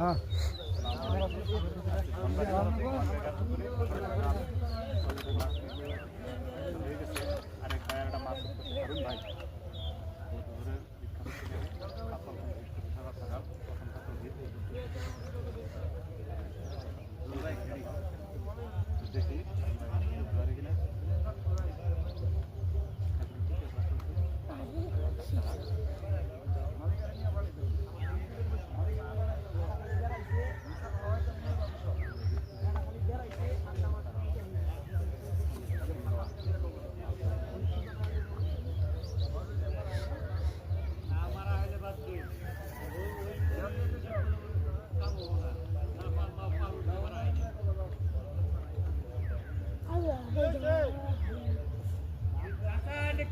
হ্যাঁ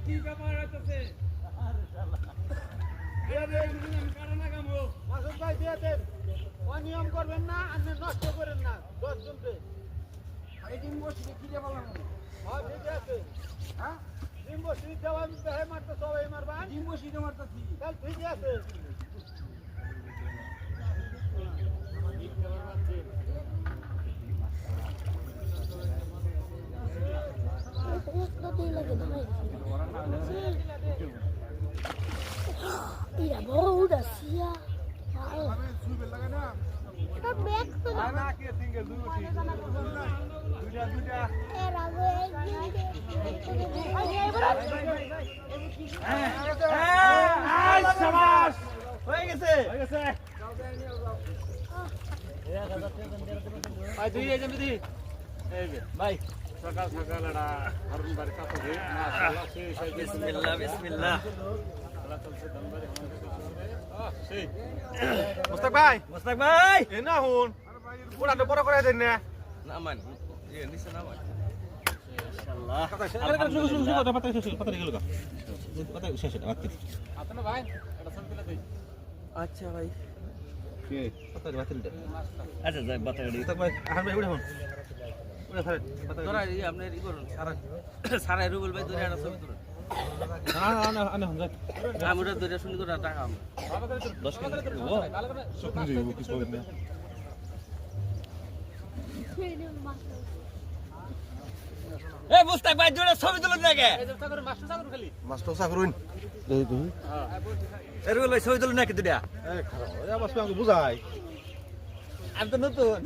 কি ব্যাপার হইতেছে অনিয়ম করবেন না আপনি নষ্ট করেন না 10 জনকে ডিম বসে কি দিয়ে বললাম হ্যাঁ ঠিক আছে হ্যাঁ ডিম বসে দেওয়া দেহে মারতে সবাই মারবা ডিম বসে দিয়ে মারতেছি তাহলে ঠিক আছে Mira, boda, sia. Tá bem, era ভাই সকাল সকাল এটা হারুন বাড়ি কাছে যে মাশাআল্লাহ সেই বিসমিল্লাহ বিসমিল্লাহ আল্লাহ চলছে দনবারে সেই মুস্তাক ভাই এ না হুন ওরা তো বড় করে দেন না না মান এ নিচে না মান মাশাআল্লাহ শুরু পাতা গেল কা পাতা শেষ এটা বাকি আপনি ভাই এটা সব দিলা দেই আচ্ছা ভাই কে পাতা বাতিল দে আচ্ছা যাই পাতা গেল মুস্তাক ভাই আহান ভাই উঠে হুন সারা রুবেল ভাই ধরে একটা ছবি তুলেন আমরা ধরে শুনি করে টাকা 10 কেজি এ মুস্তাক ভাই ধরে ছবি তুলেন নাকি মাস্টার সাগরুন এই তুই এ রুবেল ভাই ছবি তুলেন নাকি দুইটা এ খারাপ এ বাস আমাকে বুঝাই আমি তো নতুন